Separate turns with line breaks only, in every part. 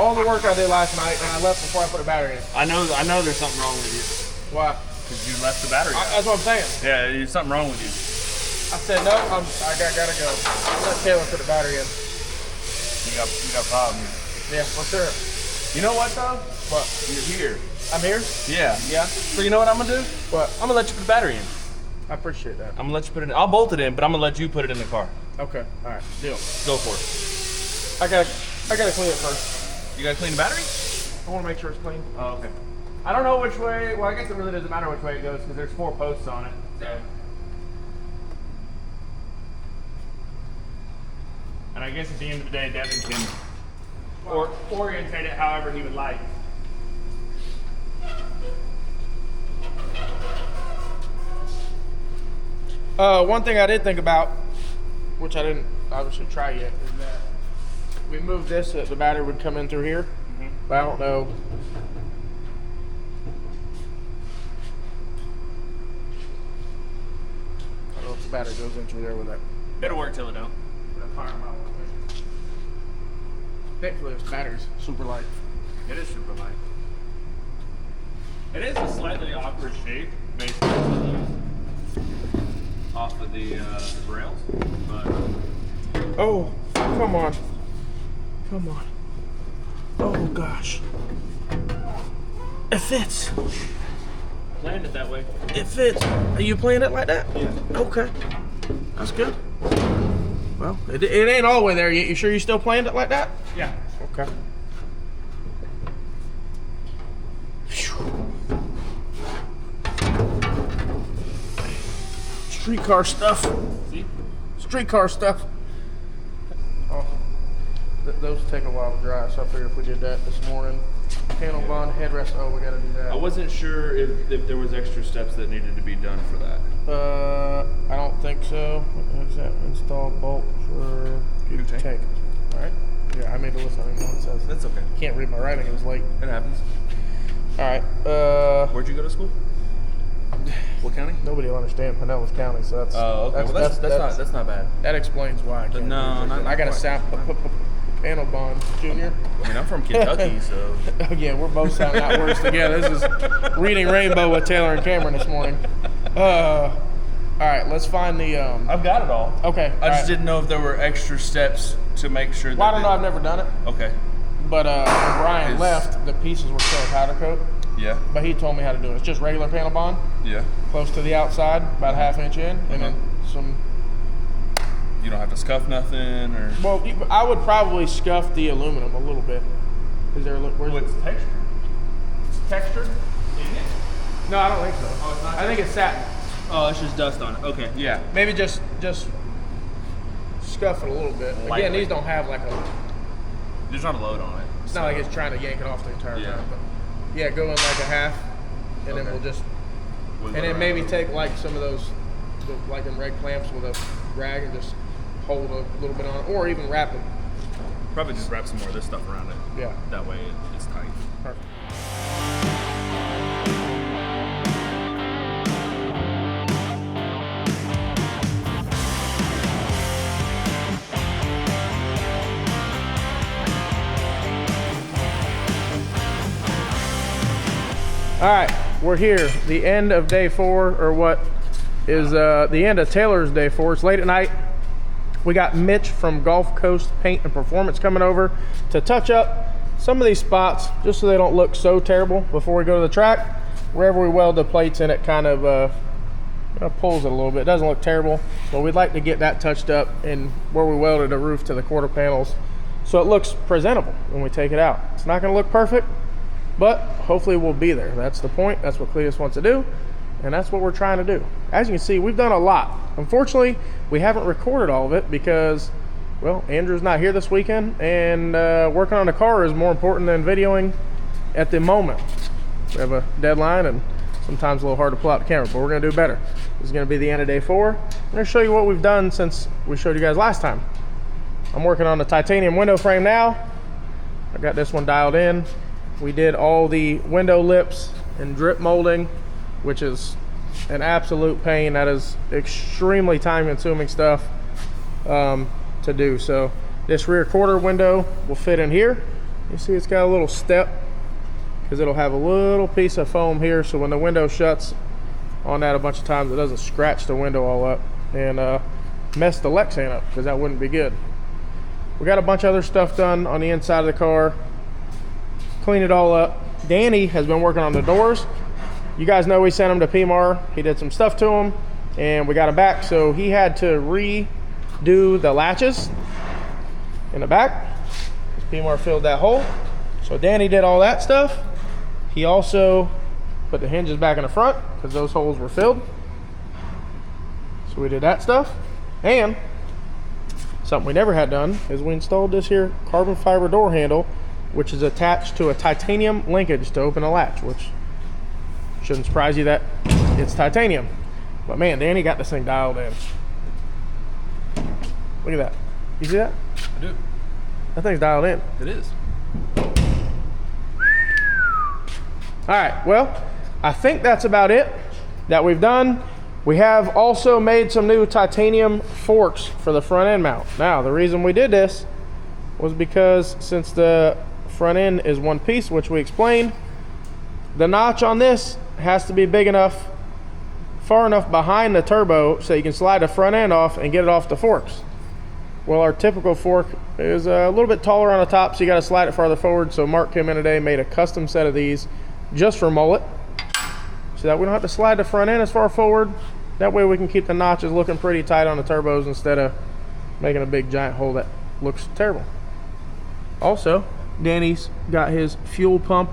all the work I did last night, and I left before I put a battery in.
I know there's something wrong with you.
Why?
Because you left the battery.
That's what I'm saying.
Yeah, there's something wrong with you.
I said no. I gotta go. Let Taylor put the battery in.
You got problems.
Yeah, for sure.
You know what though?
What?
You're here.
I'm here?
Yeah.
Yeah.
So you know what I'm gonna do?
What?
I'm gonna let you put the battery in.
I appreciate that.
I'm gonna let you put it in. I'll bolt it in, but I'm gonna let you put it in the car.
Okay. All right. Deal.
Go for it.
I gotta clean it first.
You gotta clean the battery?
I want to make sure it's clean.
Oh, okay. I don't know which way. Well, I guess it really doesn't matter which way it goes because there's 4 posts on it. So. And I guess at the end of the day, Devin can orientate it however he would like.
One thing I did think about, which I didn't obviously try yet, is that we moved this so that the battery would come in through here. But I don't know. I don't know if the battery goes in through there with that.
It'll work till it don't.
Thankfully, this battery's super light.
It is super light. It is a slightly awkward shape based off of the rails, but
Oh, come on. Come on. Oh, gosh. It fits.
planned it that way.
It fits. Are you playing it like that?
Yeah.
Okay. That's good. Well, it ain't all the way there. You sure you still playing it like that?
Yeah.
Okay. Streetcar stuff.
See?
Streetcar stuff. Oh, those take a while to dry, so I figured if we did that this morning. Panel bond, headrest. Oh, we got to do that.
I wasn't sure if there was extra steps that needed to be done for that.
I don't think so. What is that? Install bolt for take. All right. Yeah, I made a list. I don't even know what it says.
That's okay.
Can't read my writing. It was late.
It happens.
All right.
Where'd you go to school? What county?
Nobody will understand Pinellas County, so that's.
Oh, okay. That's not bad.
That explains why. I can't
No,
read it.
not
I got a
quite.
sound panel bond, Junior.
I mean, I'm from Kentucky, so.
Oh, yeah, we're both sounding out worse together. This is reading Rainbow with Taylor and Cameron this morning. All right, let's find the.
I've got it all.
Okay.
I just didn't know if there were extra steps to make sure that.
Well, I don't know. I've never done it.
Okay.
But when Brian left, the pieces were still powder coat.
Yeah.
But he told me how to do it. It's just regular panel bond,
Yeah.
close to the outside, about a ½ inch in, and then some.
You don't have to scuff nothing, or.
Well, I would probably scuff the aluminum a little bit. Is there? Where's
What's
it?
texture?
Textured?
Isn't it?
No, I don't think so.
Oh, it's not.
I think it's satin.
Oh, it's just dust on it. Okay. Yeah.
Maybe just scuff it a little bit. Again,
Lightly.
these don't have like a.
There's not a load on it.
It's not like it's trying to yank it off the entire
Yeah.
time. But yeah, go in like a half, and then we'll just. And then maybe take like some of those, like in red clamps with a rag and just hold a little bit on it, or even wrap it.
Probably just wrap some more of this stuff around it.
Yeah.
That way it's tight.
Perfect. All right, we're here. The end of day 4, or what is the end of Taylor's day 4. It's late at night. We got Mitch from Gulf Coast Paint and Performance coming over to touch up some of these spots just so they don't look so terrible before we go to the track. Wherever we weld the plates in, it kind of pulls it a little bit. It doesn't look terrible, but we'd like to get that touched up and where we welded the roof to the quarter panels so it looks presentable when we take it out. It's not going to look perfect, but hopefully we'll be there. That's the point. That's what Cletus wants to do, and that's what we're trying to do. As you can see, we've done a lot. Unfortunately, we haven't recorded all of it because, well, Andrew's not here this weekend, and working on the car is more important than videoing at the moment. We have a deadline, and sometimes a little hard to pull out the camera, but we're going to do better. This is going to be the end of day 4. I'm going to show you what we've done since we showed you guys last time. I'm working on the titanium window frame now. I got this one dialed in. We did all the window lips and drip molding, which is an absolute pain. That is extremely time-consuming stuff to do. So this rear quarter window will fit in here. You see it's got a little step because it'll have a little piece of foam here, so when the window shuts on that a bunch of times, it doesn't scratch the window all up and mess the Lexan up, because that wouldn't be good. We got a bunch of other stuff done on the inside of the car. Clean it all up. Danny has been working on the doors. You guys know we sent him to PMAR. He did some stuff to them and we got him back, so he had to redo the latches in the back. PMAR filled that hole, so Danny did all that stuff. He also put the hinges back in the front because those holes were filled, so we did that stuff. And something we never had done is we installed this here carbon fiber door handle, which is attached to a titanium linkage to open a latch, which shouldn't surprise you that it's titanium. But man, Danny got this thing dialed in. Look at that. You see that?
I do.
That thing's dialed in.
It is.
All right, well, I think that's about it that we've done. We have also made some new titanium forks for the front end mount. Now, the reason we did this was because since the front end is one piece, which we explained, the notch on this has to be big enough, far enough behind the turbo so you can slide the front end off and get it off the forks. Well, our typical fork is a little bit taller on the top, so you got to slide it farther forward. So Mark came in today, made a custom set of these just for Mullet, so that we don't have to slide the front end as far forward. That way we can keep the notches looking pretty tight on the turbos instead of making a big giant hole that looks terrible. Also, Danny's got his fuel pump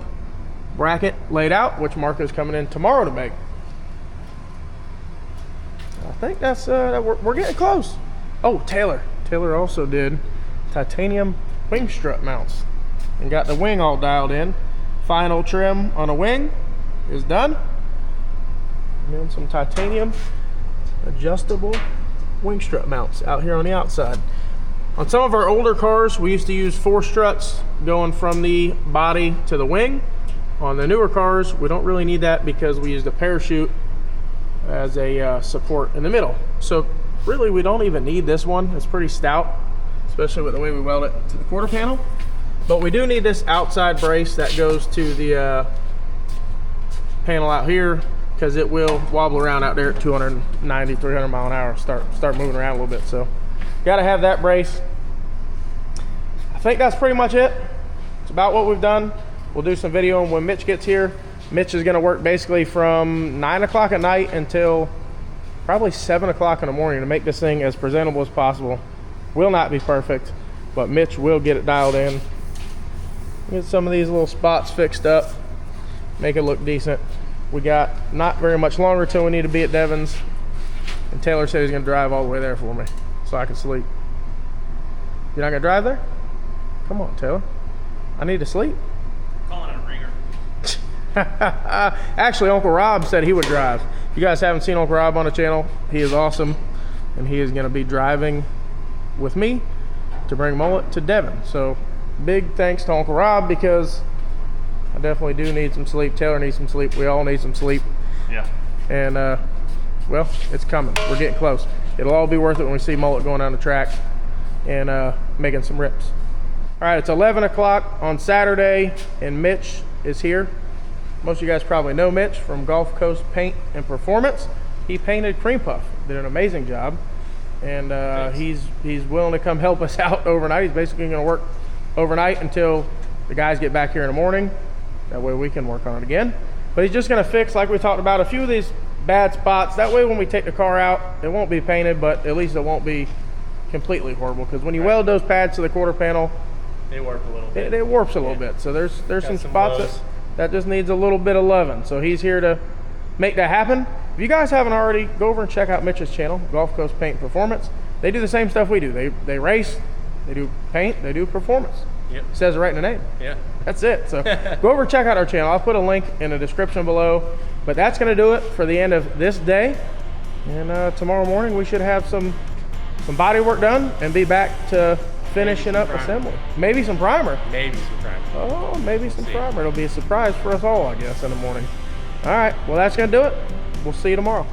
bracket laid out, which Mark is coming in tomorrow to make. I think that's we're getting close. Oh, Taylor also did titanium wing strut mounts and got the wing all dialed in. Final trim on a wing is done, and then some titanium adjustable wing strut mounts out here on the outside. On some of our older cars, we used to use 4 struts going from the body to the wing. On the newer cars, we don't really need that because we used a parachute as a support in the middle. So really, we don't even need this one. It's pretty stout, especially with the way we weld it to the quarter panel. But we do need this outside brace that goes to the panel out here, because it will wobble around out there at 290, 300 mile an hour, start moving around a little bit. So gotta have that brace. I think that's pretty much it. It's about what we've done. We'll do some video when Mitch gets here. Mitch is gonna work basically from 9 o'clock at night until probably 7 o'clock in the morning to make this thing as presentable as possible. Will not be perfect, but Mitch will get it dialed in. Get some of these little spots fixed up, make it look decent. We got not very much longer till we need to be at Devon's, and Taylor said he's gonna drive all the way there for me so I can sleep. You're not gonna drive there? Come on, Taylor. I need to sleep.
Calling it a ringer.
Actually, Uncle Rob said he would drive. If you guys haven't seen Uncle Rob on the channel, he is awesome, and he is gonna be driving with me to bring Mullet to Devon. So big thanks to Uncle Rob, because I definitely do need some sleep. Taylor needs some sleep. We all need some sleep.
Yeah.
And well, it's coming. We're getting close. It'll all be worth it when we see Mullet going down the track and making some rips. All right, it's 11 o'clock on Saturday, and Mitch is here. Most of you guys probably know Mitch from Gulf Coast Paint and Performance. He painted Cream Puff, did an amazing job, and he's willing to come help us out overnight. He's basically going to work overnight until the guys get back here in the morning. That way we can work on it again. But he's just going to fix, like we talked about, a few of these bad spots. That way when we take the car out, it won't be painted, but at least it won't be completely horrible. Because when you weld those pads to the quarter panel,
They warp a little bit.
it warps a little bit. So there's some spots that just needs a little bit of loving. So he's here to make that happen. If you guys haven't already, go over and check out Mitch's channel, Gulf Coast Paint and Performance. They do the same stuff we do. They race, they do paint, they do performance.
Yep.
It says it right in the name.
Yeah.
That's it. So go over and check out our channel. I'll put a link in the description below. But that's going to do it for the end of this day. And tomorrow morning we should have some body work done and be back to finishing up assembly. Maybe some primer.
Maybe some primer.
Oh, maybe some primer. It'll be a surprise for us all, I guess, in the morning. All right. Well, that's going to do it. We'll see you tomorrow.